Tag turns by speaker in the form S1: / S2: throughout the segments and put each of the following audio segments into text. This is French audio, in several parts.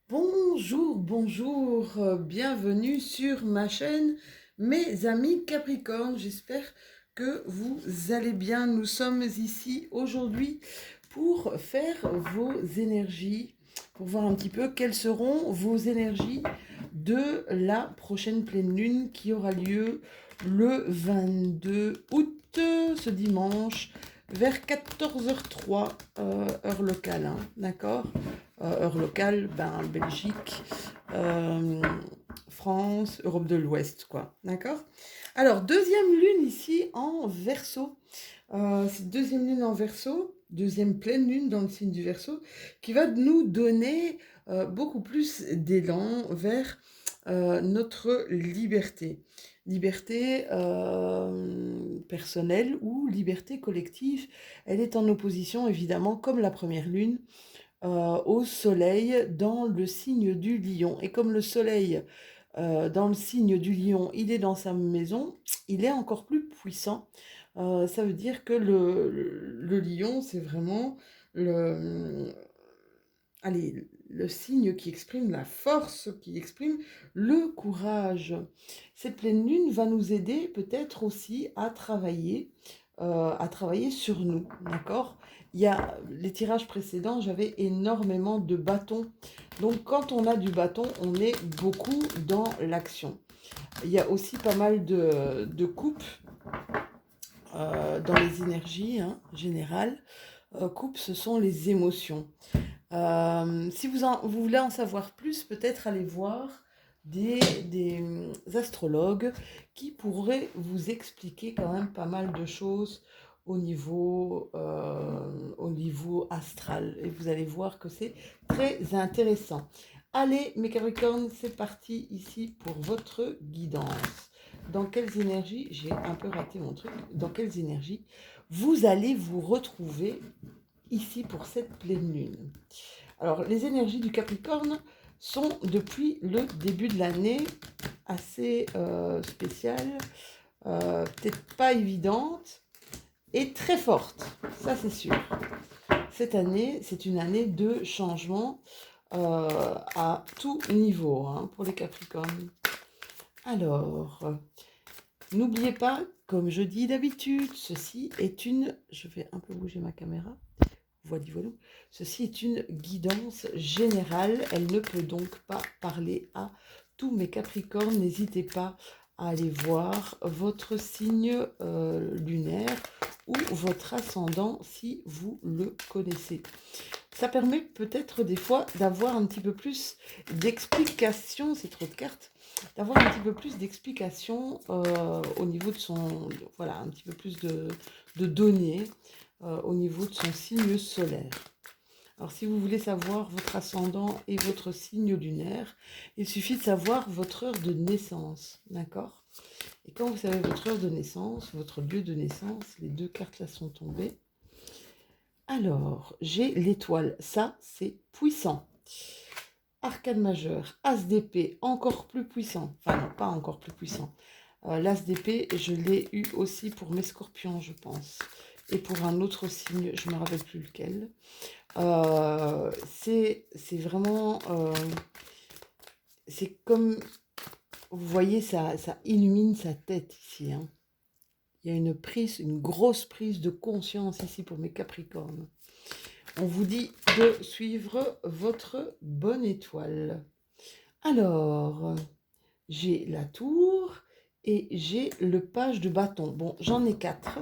S1: Bonjour, bonjour, bienvenue sur ma chaîne, mes amis Capricorne. J'espère que vous allez bien. Nous sommes ici aujourd'hui pour faire vos énergies, pour voir un petit peu quelles seront vos énergies de la prochaine pleine lune qui aura lieu le 22 août, ce dimanche, vers 14h03, heure locale, hein, d'accord? Heure locale, ben, Belgique, euh, France, Europe de l'Ouest, quoi. D'accord? Alors, deuxième lune ici en Verseau. C'est deuxième lune en Verseau, deuxième pleine lune dans le signe du Verseau, qui va nous donner beaucoup plus d'élan vers notre liberté. Liberté personnelle ou liberté collective. Elle est en opposition, évidemment, comme la première lune, au soleil dans le signe du lion. Et comme le soleil dans le signe du lion, il est dans sa maison, il est encore plus puissant. Ça veut dire que le lion, c'est vraiment le, allez, le signe qui exprime la force, qui exprime le courage. Cette pleine lune va nous aider peut-être aussi à travailler sur nous, d'accord? Il y a les tirages précédents, j'avais énormément de bâtons. Donc quand on a du bâton, on est beaucoup dans l'action. Il y a aussi pas mal de coupes dans les énergies, hein, générales. Coupes, ce sont les émotions. Si vous voulez en savoir plus, peut-être aller voir des astrologues qui pourraient vous expliquer quand même pas mal de choses au niveau astral. Et vous allez voir que c'est très intéressant. Allez, mes Capricornes, c'est parti ici pour votre guidance. Dans quelles énergies, j'ai un peu raté mon truc, dans quelles énergies vous allez vous retrouver ici pour cette pleine lune. Alors, les énergies du Capricorne sont depuis le début de l'année assez spéciales, peut-être pas évidentes et très fortes, ça c'est sûr. Cette année, c'est une année de changement à tout niveau, hein, pour les Capricornes. Alors, n'oubliez pas, comme je dis d'habitude, ceci est une... Je vais un peu bouger ma caméra. Voilà. Ceci est une guidance générale. Elle ne peut donc pas parler à tous mes Capricornes. N'hésitez pas à aller voir votre signe lunaire ou votre ascendant si vous le connaissez. Ça permet peut-être des fois d'avoir un petit peu plus d'explications, c'est trop de cartes, d'avoir un petit peu plus d'explications au niveau de son, voilà, un petit peu plus de données au niveau de son signe solaire. Alors si vous voulez savoir votre ascendant et votre signe lunaire, il suffit de savoir votre heure de naissance, d'accord? Et quand vous savez votre heure de naissance, votre lieu de naissance, les deux cartes là sont tombées. Alors, j'ai l'étoile, ça c'est puissant. Arcane majeur, As d'épée, encore plus puissant. Enfin non, pas encore plus puissant. L'As d'épée, je l'ai eu aussi pour mes scorpions, je pense. Et pour un autre signe, je ne me rappelle plus lequel. C'est vraiment... c'est comme... Vous voyez, ça illumine sa tête ici. Hein. Il y a une grosse prise de conscience ici pour mes Capricornes. On vous dit de suivre votre bonne étoile. Alors, j'ai la tour et j'ai le page de bâton. Bon, j'en ai 4.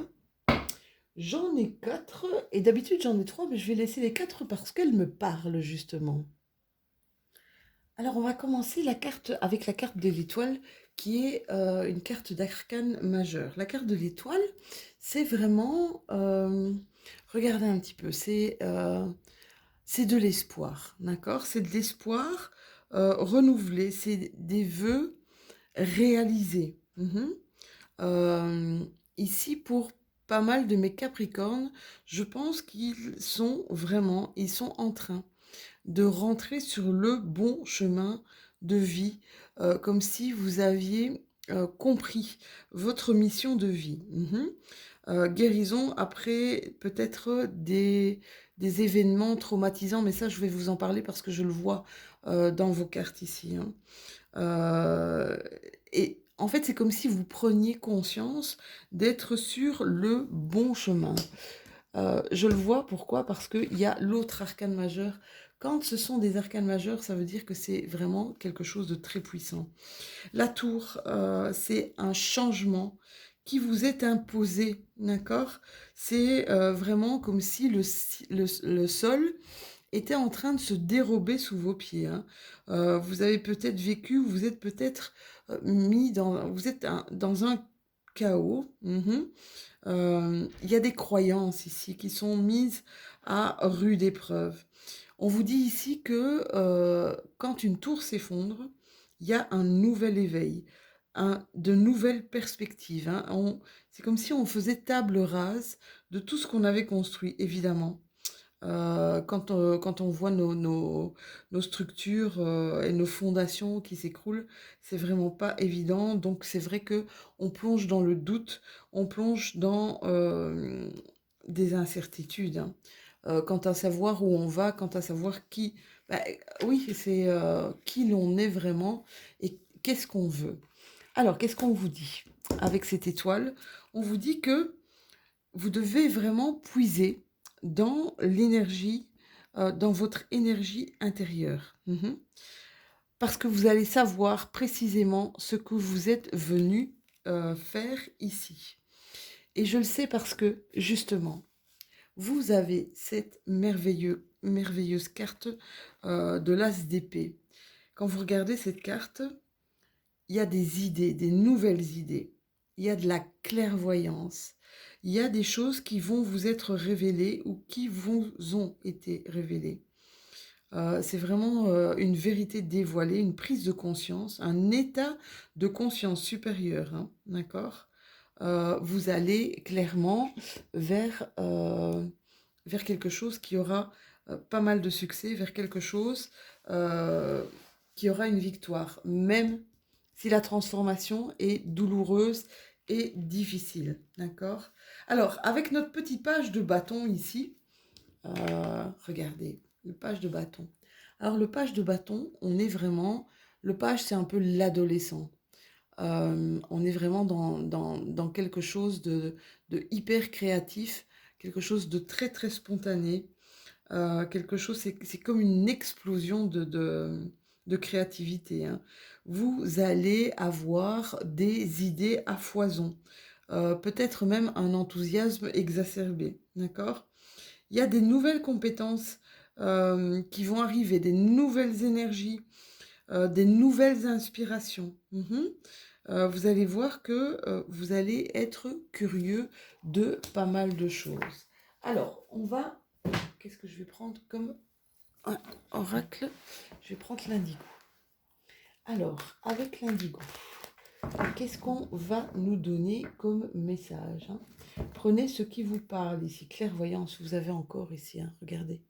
S1: J'en ai 4 et d'habitude j'en ai 3, mais je vais laisser les 4 parce qu'elles me parlent justement. Alors on va commencer avec la carte de l'étoile qui est une carte d'arcane majeur. La carte de l'étoile, c'est vraiment, regardez un petit peu, c'est de l'espoir, d'accord? C'est de l'espoir renouvelé, c'est des vœux réalisés. Ici, pour pas mal de mes Capricornes, je pense ils sont en train de rentrer sur le bon chemin de vie, comme si vous aviez compris votre mission de vie. Guérison après peut-être des événements traumatisants, mais ça, je vais vous en parler parce que je le vois dans vos cartes ici, hein. Euh, et en fait, c'est comme si vous preniez conscience d'être sur le bon chemin. Je le vois, pourquoi? Parce qu'il y a l'autre arcane majeur. Quand ce sont des arcanes majeurs, ça veut dire que c'est vraiment quelque chose de très puissant. La tour, c'est un changement qui vous est imposé, d'accord? C'est vraiment comme si le sol était en train de se dérober sous vos pieds, hein. Vous avez peut-être vécu, vous êtes peut-être mis dans, vous êtes dans un chaos. Il y a des croyances ici qui sont mises à rude épreuve. On vous dit ici que quand une tour s'effondre, il y a un nouvel éveil, de nouvelles perspectives, hein. C'est comme si on faisait table rase de tout ce qu'on avait construit, évidemment. Quand on voit nos structures et nos fondations qui s'écroulent, c'est vraiment pas évident. Donc c'est vrai que on plonge dans le doute, on plonge dans des incertitudes, hein. Quant à savoir où on va, quant à savoir qui, bah, oui, c'est qui l'on est vraiment et qu'est-ce qu'on veut. Alors, qu'est-ce qu'on vous dit avec cette étoile? On vous dit que vous devez vraiment puiser dans l'énergie, dans votre énergie intérieure. Parce que vous allez savoir précisément ce que vous êtes venu faire ici. Et je le sais parce que, justement, vous avez cette merveilleuse carte de l'As d'épée. Quand vous regardez cette carte, il y a des idées, des nouvelles idées. Il y a de la clairvoyance. Il y a des choses qui vont vous être révélées ou qui vous ont été révélées. C'est vraiment une vérité dévoilée, une prise de conscience, un état de conscience supérieur, hein, d'accord? Vous allez clairement vers quelque chose qui aura pas mal de succès, vers quelque chose qui aura une victoire, même si la transformation est douloureuse et difficile, d'accord? Alors, avec notre petite page de bâton ici, regardez, le page de bâton. Alors, le page de bâton, on est vraiment... Le page, c'est un peu l'adolescent. On est vraiment dans quelque chose de hyper créatif, quelque chose de très, très spontané. Quelque chose, c'est comme une explosion de créativité, hein. Vous allez avoir des idées à foison, peut-être même un enthousiasme exacerbé, d'accord? Il y a des nouvelles compétences qui vont arriver, des nouvelles énergies, des nouvelles inspirations. Vous allez voir que vous allez être curieux de pas mal de choses. Alors, on va... Qu'est-ce que je vais prendre comme un oracle? Je vais prendre l'indigo. Alors, avec l'indigo, qu'est-ce qu'on va nous donner comme message, hein? Prenez ce qui vous parle ici. Clairvoyance, vous avez encore ici, hein, regardez.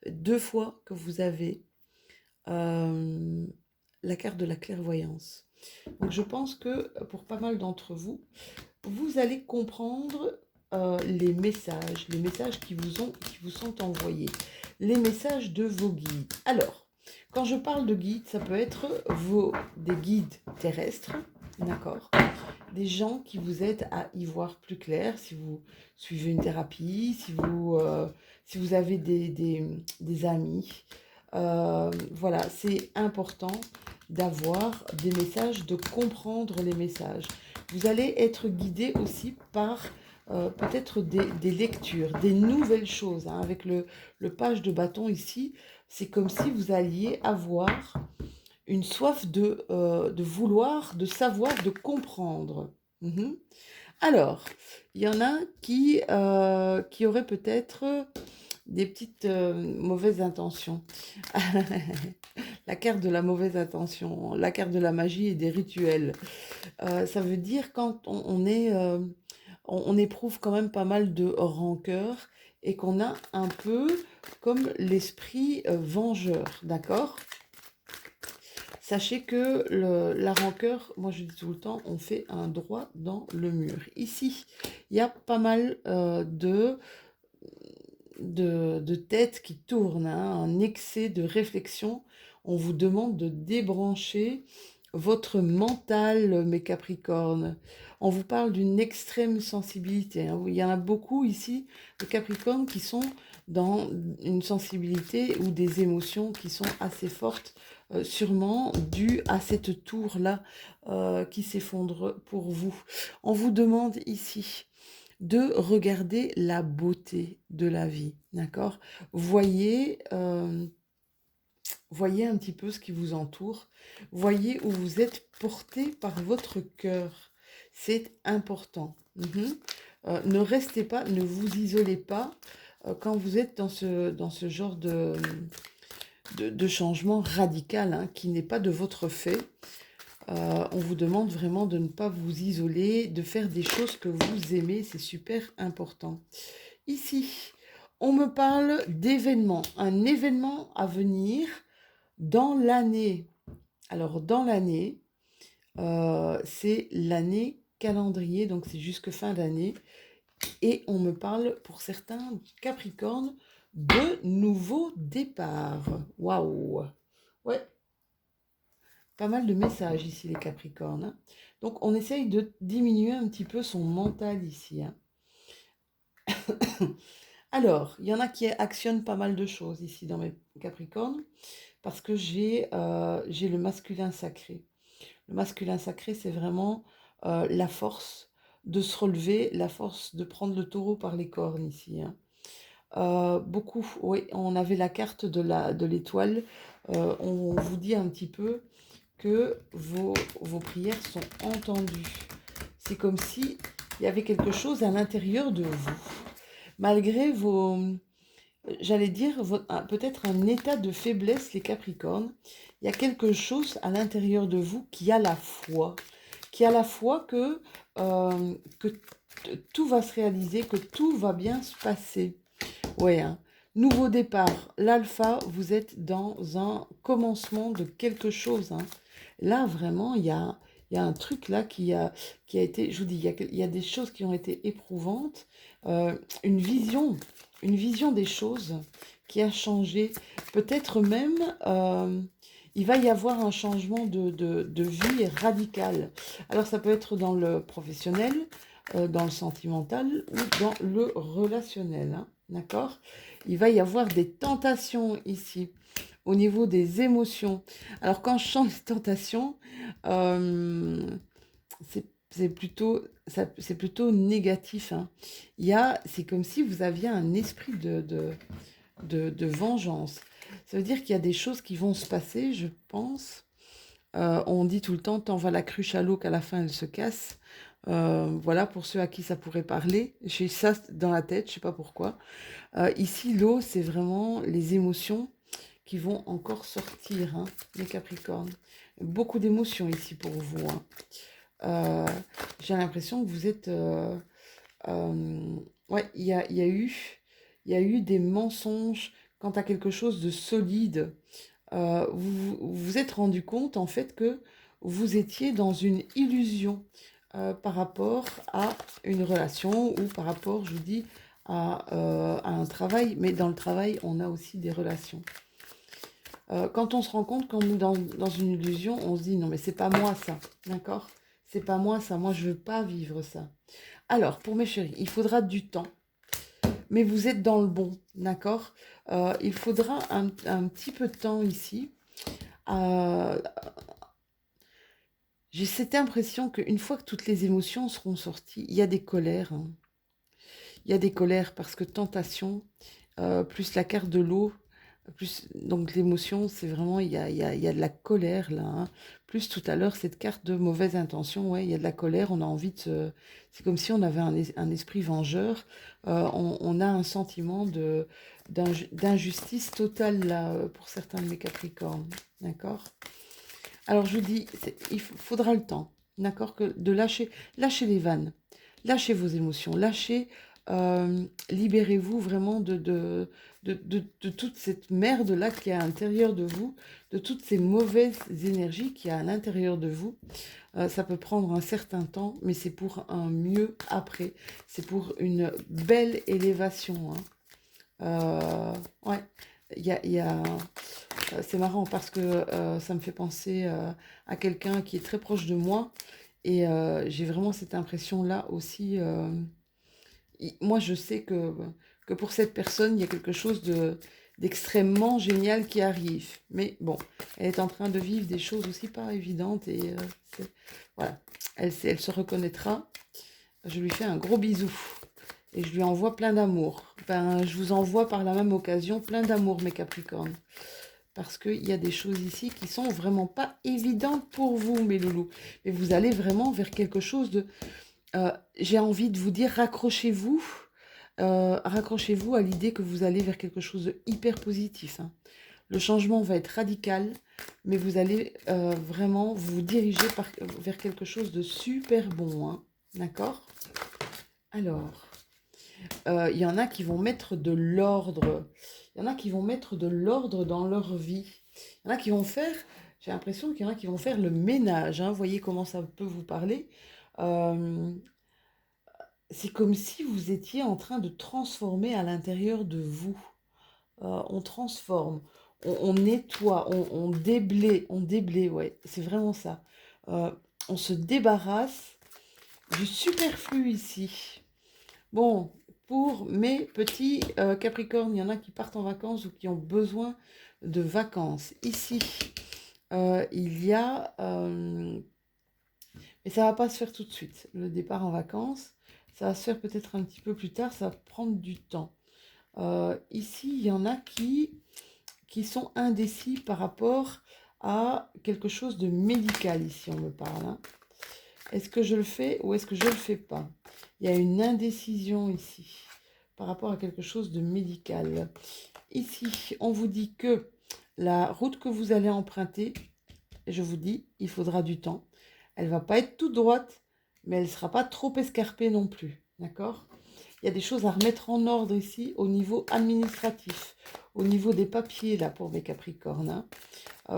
S1: 2 fois que vous avez la carte de la clairvoyance. Donc je pense que pour pas mal d'entre vous, vous allez comprendre les messages qui vous sont envoyés, les messages de vos guides. Alors, quand je parle de guides, ça peut être des guides terrestres, d'accord? Des gens qui vous aident à y voir plus clair, si vous suivez une thérapie, si vous avez des amis. Voilà, c'est important d'avoir des messages, de comprendre les messages. Vous allez être guidé aussi par peut-être des lectures, des nouvelles choses, hein. Avec le page de bâton ici, c'est comme si vous alliez avoir une soif de vouloir, de savoir, de comprendre. Alors, il y en a qui auraient peut-être des petites mauvaises intentions. La carte de la mauvaise intention, la carte de la magie et des rituels. Ça veut dire quand on éprouve quand même pas mal de rancœur et qu'on a un peu comme l'esprit vengeur, d'accord? Sachez que la rancœur, moi je dis tout le temps, on fait un droit dans le mur. Ici, il y a pas mal de tête qui tourne, hein, un excès de réflexion. On vous demande de débrancher votre mental, mes Capricornes. On vous parle d'une extrême sensibilité, hein. Il y en a beaucoup ici, de Capricornes, qui sont dans une sensibilité ou des émotions qui sont assez fortes, sûrement dues à cette tour-là qui s'effondre pour vous. On vous demande ici de regarder la beauté de la vie, d'accord? Voyez, voyez un petit peu ce qui vous entoure, voyez où vous êtes porté par votre cœur, c'est important. Ne restez pas, ne vous isolez pas quand vous êtes dans ce genre de changement radical, hein, qui n'est pas de votre fait. On vous demande vraiment de ne pas vous isoler, de faire des choses que vous aimez, c'est super important. Ici, on me parle d'événements, un événement à venir dans l'année. Alors, dans l'année, c'est l'année calendrier, donc c'est jusque fin d'année. Et on me parle, pour certains Capricornes, de nouveaux départs. Waouh! Ouais, pas mal de messages ici, les Capricornes, hein. Donc, on essaye de diminuer un petit peu son mental ici, hein. Alors, il y en a qui actionnent pas mal de choses ici dans mes Capricornes, parce que j'ai le masculin sacré. Le masculin sacré, c'est vraiment la force de se relever, la force de prendre le taureau par les cornes ici, hein. Beaucoup, oui, on avait la carte de l'étoile. On vous dit un petit peu que vos prières sont entendues. C'est comme si il y avait quelque chose à l'intérieur de vous. Malgré j'allais dire, peut-être un état de faiblesse, les Capricornes, il y a quelque chose à l'intérieur de vous qui a la foi. Qui a la foi que tout va se réaliser, que tout va bien se passer. Ouais, hein. Nouveau départ. L'alpha, vous êtes dans un commencement de quelque chose, hein. Là, vraiment, il y a un truc là qui a été, je vous dis, il y a des choses qui ont été éprouvantes, euh, une vision, une vision des choses qui a changé. Peut-être même, il va y avoir un changement de vie radical. Alors, ça peut être dans le professionnel, dans le sentimental ou dans le relationnel, hein, d'accord? Il va y avoir des tentations ici au niveau des émotions. Alors quand je chante les tentations, euh, c'est plutôt négatif, hein. C'est comme si vous aviez un esprit de vengeance. Ça veut dire qu'il y a des choses qui vont se passer, je pense. On dit tout le temps, tant va la cruche à l'eau qu'à la fin elle se casse. Voilà, pour ceux à qui ça pourrait parler. J'ai ça dans la tête, je sais pas pourquoi. Ici, l'eau, c'est vraiment les émotions qui vont encore sortir, hein, les Capricornes. Beaucoup d'émotions ici pour vous, hein. Euh, j'ai l'impression que vous êtes... ouais, il y a eu des mensonges quant à quelque chose de solide. Vous vous êtes rendu compte, en fait, que vous étiez dans une illusion par rapport à une relation ou par rapport, je vous dis, à un travail. Mais dans le travail, on a aussi des relations. Quand on se rend compte qu'on est dans une illusion, on se dit non mais c'est pas moi ça, d'accord? C'est pas moi ça, moi je veux pas vivre ça. Alors pour mes chéris, il faudra du temps, mais vous êtes dans le bon, d'accord? Il faudra un petit peu de temps ici. Euh, j'ai cette impression qu'une fois que toutes les émotions seront sorties, il y a des colères, hein. Il y a des colères parce que tentation, plus la carte de l'eau, plus donc l'émotion, c'est vraiment, il y a de la colère là, hein. Plus tout à l'heure, cette carte de mauvaise intention, ouais, il y a de la colère, on a envie de se... C'est comme si on avait un esprit vengeur, on a un sentiment d'injustice totale là, pour certains de mes Capricornes, d'accord? Alors je vous dis, il faudra le temps, d'accord, que de lâcher les vannes, lâchez vos émotions, libérez-vous vraiment de toute cette merde-là qui est à l'intérieur de vous, de toutes ces mauvaises énergies qui y a à l'intérieur de vous. Ça peut prendre un certain temps, mais c'est pour un mieux après, c'est pour une belle élévation, hein. Ouais, c'est marrant parce que ça me fait penser à quelqu'un qui est très proche de moi et j'ai vraiment cette impression-là aussi. Moi, je sais que pour cette personne, il y a quelque chose d'extrêmement génial qui arrive. Mais bon, elle est en train de vivre des choses aussi pas évidentes et voilà, elle se reconnaîtra. Je lui fais un gros bisou et je lui envoie plein d'amour. Ben, je vous envoie par la même occasion plein d'amour, mes Capricornes. Parce qu'il y a des choses ici qui sont vraiment pas évidentes pour vous, mes loulous. Mais vous allez vraiment vers quelque chose de... j'ai envie de vous dire, raccrochez-vous. Raccrochez-vous à l'idée que vous allez vers quelque chose de hyper positif. Hein. Le changement va être radical, mais vous allez vraiment vous diriger vers quelque chose de super bon. Hein. D'accord? Alors, il y en a qui vont mettre de l'ordre. Il y en a qui vont mettre de l'ordre dans leur vie. Il y en a qui vont faire, j'ai l'impression qu'il y en a qui vont faire le ménage. Hein. Vous voyez comment ça peut vous parler. Euh, c'est comme si vous étiez en train de transformer à l'intérieur de vous. On transforme, on nettoie, on déblaye, ouais, c'est vraiment ça. Euh, on se débarrasse du superflu ici. Bon, pour mes petits Capricornes, il y en a qui partent en vacances ou qui ont besoin de vacances. Ici, il y a... mais ça ne va pas se faire tout de suite, le départ en vacances. Ça va se faire peut-être un petit peu plus tard, ça va prendre du temps. Ici, il y en a qui sont indécis par rapport à quelque chose de médical, ici on me parle. Hein. Est-ce que je le fais ou est-ce que je ne le fais pas? Il y a une indécision ici par rapport à quelque chose de médical. Ici, on vous dit que la route que vous allez emprunter, je vous dis, il faudra du temps. Elle ne va pas être toute droite, mais elle ne sera pas trop escarpée non plus. D'accord? Il y a des choses à remettre en ordre ici au niveau administratif, au niveau des papiers là pour mes Capricornes. Hein.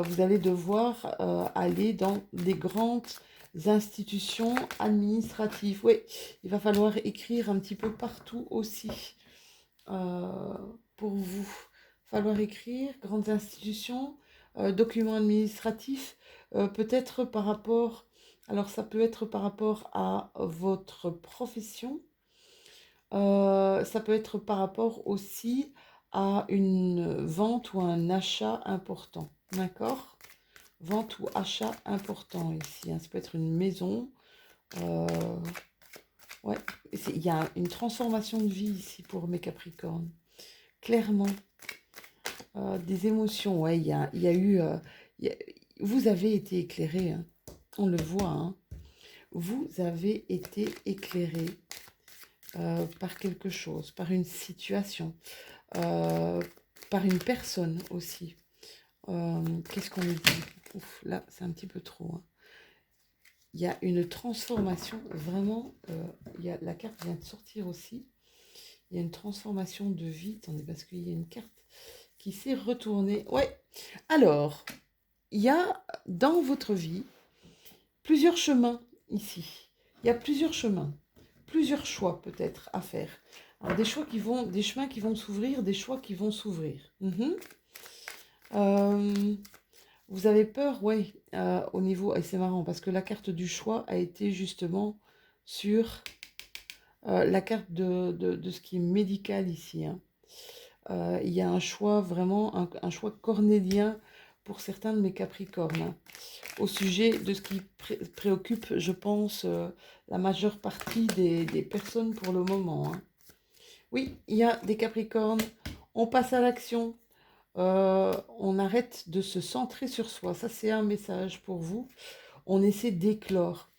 S1: Vous allez devoir aller dans des grandes institutions administratives. Oui, il va falloir écrire un petit peu partout aussi pour vous. Il va falloir écrire grandes institutions, documents administratifs, peut-être par rapport... Alors ça peut être par rapport à votre profession, ça peut être par rapport aussi à une vente ou un achat important. D'accord? Vente ou achat important ici. Hein. Ça peut être une maison. Euh, ouais, il y a une transformation de vie ici pour mes Capricornes. Clairement. Des émotions. Ouais, il y a eu... vous avez été éclairé. Hein. On le voit. Hein. Vous avez été éclairé par quelque chose, par une situation. Par une personne aussi. Qu'est-ce qu'on nous dit? Ouf, là, c'est un petit peu trop. Hein. Il y a une transformation, vraiment, la carte vient de sortir aussi. Il y a une transformation de vie. Attendez, parce qu'il y a une carte qui s'est retournée. Ouais, alors, il y a dans votre vie plusieurs chemins ici. Il y a plusieurs chemins, plusieurs choix peut-être à faire. Alors, des chemins qui vont s'ouvrir, des choix qui vont s'ouvrir. Vous avez peur, oui, au niveau... Et c'est marrant, parce que la carte du choix a été justement sur la carte de ce qui est médical ici. Hein. Il y a un choix, vraiment, un choix cornélien pour certains de mes Capricornes. Hein, au sujet de ce qui préoccupe, je pense, la majeure partie des personnes pour le moment. Hein. Oui, il y a des Capricornes, on passe à l'action. On arrête de se centrer sur soi. Ça, c'est un message pour vous. On essaie d'éclore.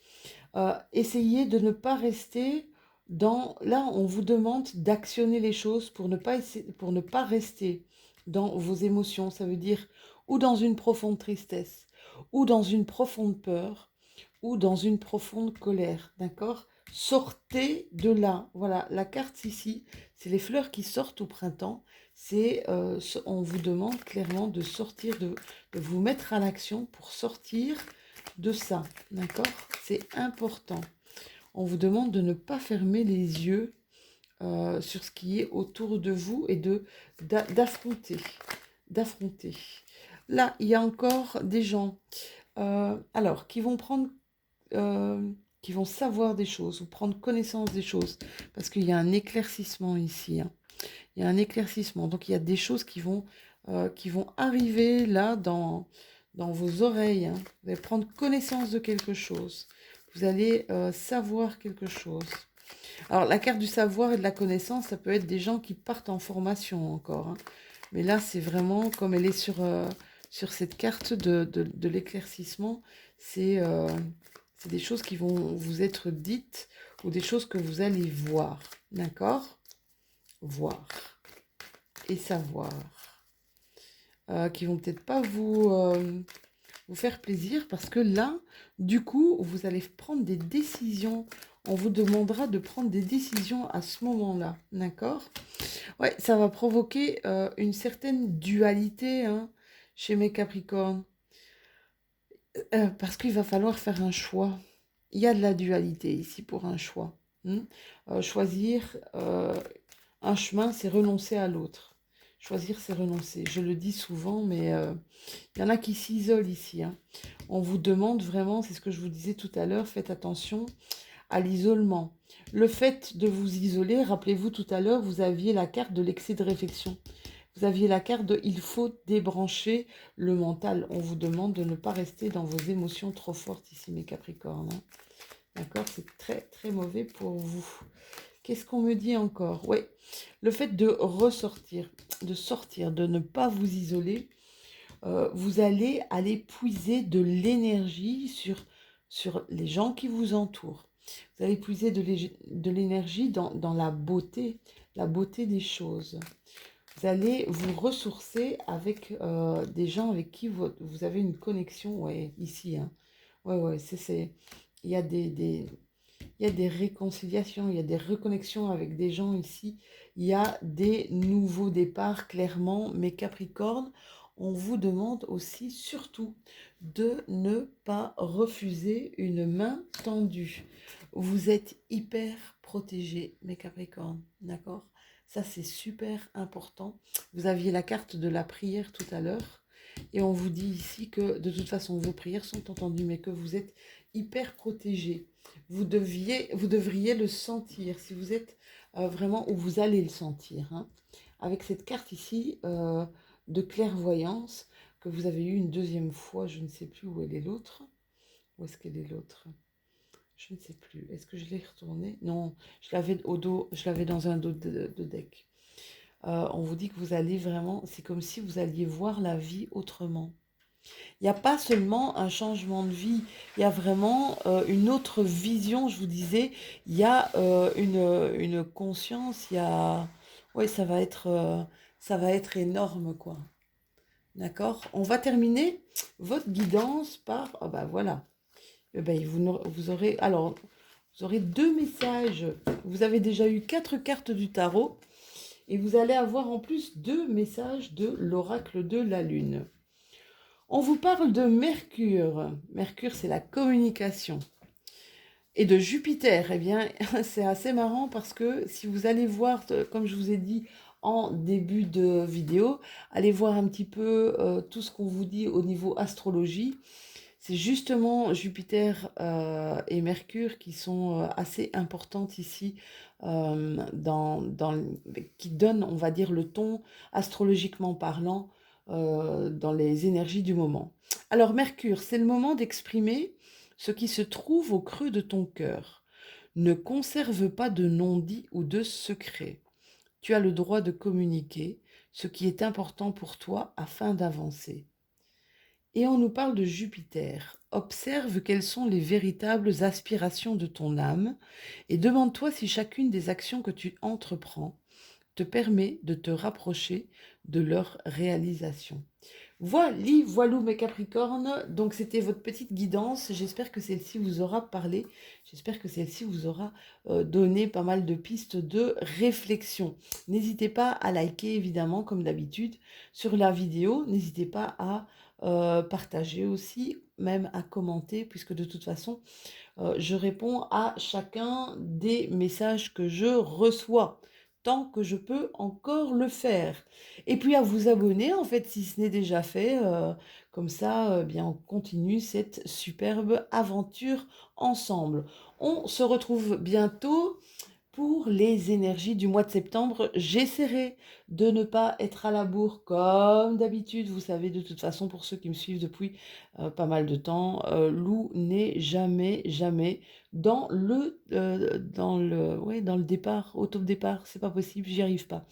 S1: Essayez de ne pas rester dans... Là, on vous demande d'actionner les choses pour ne pas rester dans vos émotions. Ça veut dire ou dans une profonde tristesse, ou dans une profonde peur, ou dans une profonde colère. D'accord? Sortez de là. Voilà, la carte ici, c'est les fleurs qui sortent au printemps. On vous demande clairement de sortir, de vous mettre à l'action pour sortir de ça. D'accord? C'est important. On vous demande de ne pas fermer les yeux sur ce qui est autour de vous et d'affronter. D'affronter. Là, il y a encore des gens alors, qui vont prendre, qui vont savoir des choses ou prendre connaissance des choses. Parce qu'il y a un éclaircissement ici, hein. Il y a un éclaircissement. Donc, il y a des choses qui vont arriver là dans vos oreilles, hein. Vous allez prendre connaissance de quelque chose. Vous allez savoir quelque chose. Alors, la carte du savoir et de la connaissance, ça peut être des gens qui partent en formation encore, hein. Mais là, c'est vraiment, comme elle est sur cette carte de l'éclaircissement, c'est des choses qui vont vous être dites ou des choses que vous allez voir. D'accord? Voir et savoir. Qui vont peut-être pas vous faire plaisir parce que là, du coup, vous allez prendre des décisions. On vous demandera de prendre des décisions à ce moment-là, d'accord? Ouais, ça va provoquer une certaine dualité, hein, chez mes Capricornes. Parce qu'il va falloir faire un choix. Il y a de la dualité ici pour un choix, hein. Choisir un chemin, c'est renoncer à l'autre. Choisir, c'est renoncer. Je le dis souvent, mais il y en a qui s'isolent ici, hein. On vous demande vraiment, c'est ce que je vous disais tout à l'heure, faites attention à l'isolement. Le fait de vous isoler, rappelez-vous tout à l'heure, vous aviez la carte de l'excès de réflexion. Vous aviez la carte de il faut débrancher le mental. On vous demande de ne pas rester dans vos émotions trop fortes ici, mes Capricornes, hein. D'accord? C'est très, très mauvais pour vous. Qu'est-ce qu'on me dit encore? Oui, le fait de ressortir, de sortir, de ne pas vous isoler, vous allez aller puiser de l'énergie sur les gens qui vous entourent. Vous allez puiser de l'énergie dans la beauté des choses. Vous allez vous ressourcer avec des gens avec qui vous avez une connexion, ouais, ici, hein. Ouais, il y a il y a des réconciliations, il y a des reconnexions avec des gens ici. Il y a des nouveaux départs, clairement. Mais Capricorne, on vous demande aussi, surtout, de ne pas refuser une main tendue. Vous êtes hyper protégés, mes Capricornes, d'accord? Ça, c'est super important. Vous aviez la carte de la prière tout à l'heure. Et on vous dit ici que, de toute façon, vos prières sont entendues, mais que vous êtes hyper protégés. Vous devriez le sentir, si vous êtes vraiment, ou vous allez le sentir, hein. Avec cette carte ici de clairvoyance que vous avez eue une deuxième fois, je ne sais plus où elle est l'autre. Où est-ce qu'elle est l'autre? Je ne sais plus. Est-ce que je l'ai retournée? Non, je l'avais au dos, je l'avais dans un dos de deck. On vous dit que vous allez vraiment, c'est comme si vous alliez voir la vie autrement. Il n'y a pas seulement un changement de vie, il y a vraiment une autre vision, je vous disais, il y a une conscience, il y a... Oui, ça va être énorme, quoi. D'accord? On va terminer votre guidance par... Ah ben voilà. Eh ben, vous aurez... Alors, vous aurez 2 messages. Vous avez déjà eu 4 cartes du tarot. Et vous allez avoir en plus 2 messages de l'oracle de la Lune. On vous parle de Mercure. Mercure, c'est la communication. Et de Jupiter, eh bien, c'est assez marrant parce que si vous allez voir, comme je vous ai dit en début de vidéo, allez voir un petit peu tout ce qu'on vous dit au niveau astrologie. C'est justement Jupiter et Mercure qui sont assez importantes ici, qui donnent, on va dire, le ton astrologiquement parlant dans les énergies du moment. Alors Mercure, c'est le moment d'exprimer ce qui se trouve au creux de ton cœur. Ne conserve pas de non-dit ou de secret. Tu as le droit de communiquer ce qui est important pour toi afin d'avancer. Et on nous parle de Jupiter. Observe quelles sont les véritables aspirations de ton âme et demande-toi si chacune des actions que tu entreprends te permet de te rapprocher de leur réalisation. Voilou mes Capricornes, donc c'était votre petite guidance, j'espère que celle-ci vous aura parlé, j'espère que celle-ci vous aura donné pas mal de pistes de réflexion. N'hésitez pas à liker évidemment comme d'habitude sur la vidéo, n'hésitez pas à partager aussi, même à commenter, puisque de toute façon je réponds à chacun des messages que je reçois. tant que je peux encore le faire. Et puis à vous abonner, en fait, si ce n'est déjà fait. Comme ça, bien, on continue cette superbe aventure ensemble. On se retrouve bientôt pour les énergies du mois de septembre. J'essaierai de ne pas être à la bourre comme d'habitude. Vous savez, de toute façon, pour ceux qui me suivent depuis pas mal de temps, Lou n'est jamais, jamais ouais, dans le départ, au top départ. C'est pas possible, j'y arrive pas.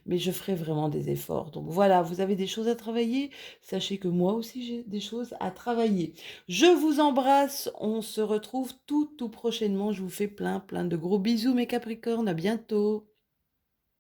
S1: Mais je ferai vraiment des efforts. Donc voilà, vous avez des choses à travailler. Sachez que moi aussi, j'ai des choses à travailler. Je vous embrasse. On se retrouve tout prochainement. Je vous fais plein de gros bisous, mes Capricornes. À bientôt.